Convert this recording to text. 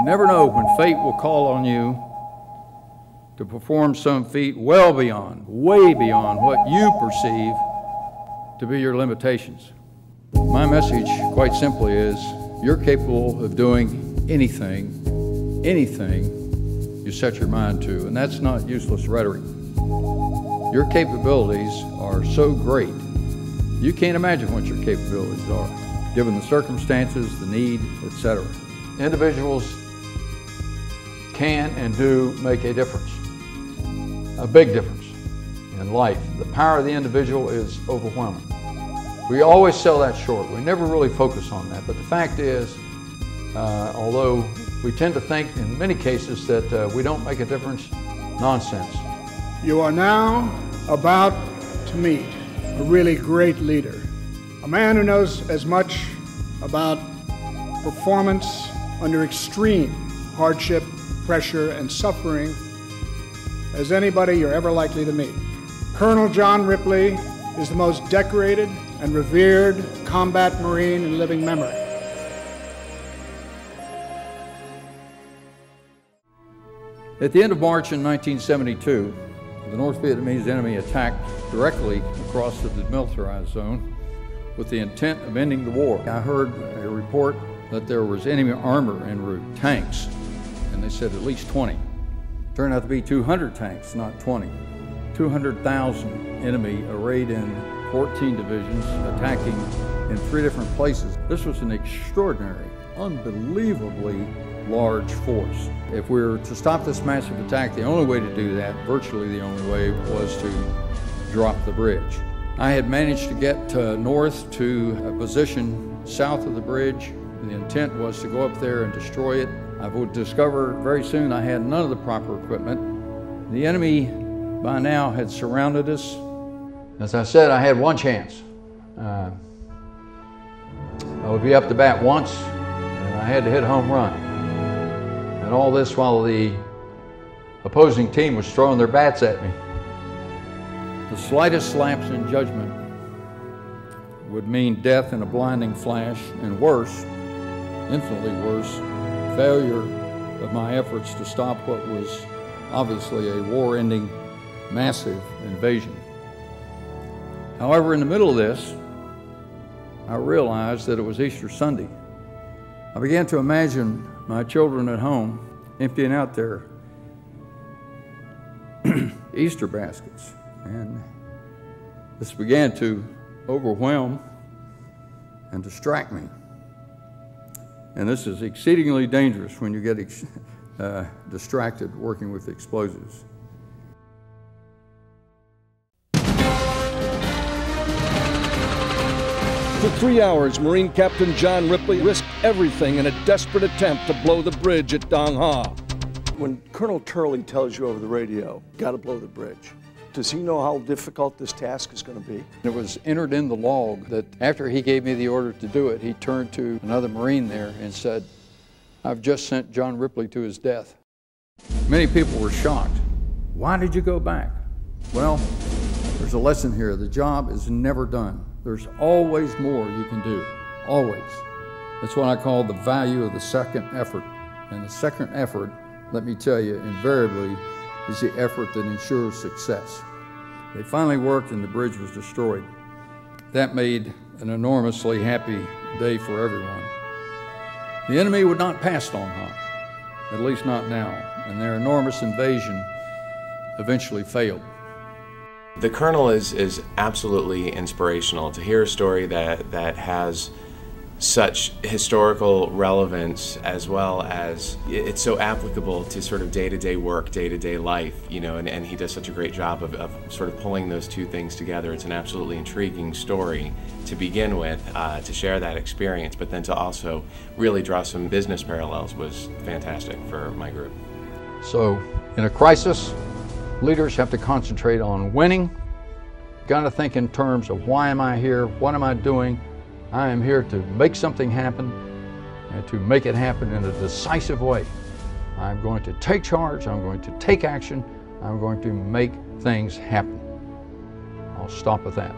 never know when fate will call on you to perform some feat well beyond, way beyond what you perceive to be your limitations. My message, quite simply, is you're capable of doing anything you set your mind to, and that's not useless rhetoric. Your capabilities are so great, you can't imagine what your capabilities are, given the circumstances, the need, etc. Individuals can and do make a difference, a big difference in life. The power of the individual is overwhelming. We always sell that short. We never really focus on that. But the fact is, although we tend to think in many cases that we don't make a difference, nonsense. You are now about to meet a really great leader, a man who knows as much about performance under extreme hardship, pressure, and suffering as anybody you're ever likely to meet. Colonel John Ripley is the most decorated and revered combat Marine in living memory. At the end of March in 1972, the North Vietnamese enemy attacked directly across the demilitarized zone with the intent of ending the war. I heard a report that there was enemy armor en route, tanks, and they said at least 20. Turned out to be 200 tanks, not 20. 200,000 enemy arrayed in 14 divisions, attacking in 3 different places. This was an extraordinary, unbelievably large force. If we were to stop this massive attack, the only way to do that, virtually the only way, was to drop the bridge. I had managed to get north to a position south of the bridge. The intent was to go up there and destroy it. I would discover very soon I had none of the proper equipment. The enemy by now had surrounded us. As I said, I had one chance. I would be up to bat once, and I had to hit a home run. And all this while the opposing team was throwing their bats at me. The slightest lapse in judgment would mean death in a blinding flash, and worse, infinitely worse, failure of my efforts to stop what was obviously a war-ending, massive invasion. However, in the middle of this, I realized that it was Easter Sunday. I began to imagine my children at home emptying out their Easter baskets, and this began to overwhelm and distract me. And this is exceedingly dangerous when you get distracted working with explosives. For 3 hours, Marine Captain John Ripley risked everything in a desperate attempt to blow the bridge at Dong Ha. When Colonel Turley tells you over the radio, got to blow the bridge, does he know how difficult this task is going to be? It was entered in the log that after he gave me the order to do it, he turned to another Marine there and said, "I've just sent John Ripley to his death." Many people were shocked. Why did you go back? Well, there's a lesson here. The job is never done. There's always more you can do, always. That's what I call the value of the second effort. And the second effort, let me tell you, invariably is the effort that ensures success. They finally worked and the bridge was destroyed. That made an enormously happy day for everyone. The enemy would not pass Dong Ha, at least not now, and their enormous invasion eventually failed. The Colonel is absolutely inspirational. To hear a story that has such historical relevance, as well as it's so applicable to sort of day-to-day work, day-to-day life, you know, and he does such a great job of sort of pulling those two things together. It's an absolutely intriguing story to begin with, to share that experience, but then to also really draw some business parallels was fantastic for my group. So in a crisis, leaders have to concentrate on winning. Got to think in terms of why am I here? What am I doing? I am here to make something happen and to make it happen in a decisive way. I'm going to take charge. I'm going to take action. I'm going to make things happen. I'll stop with that.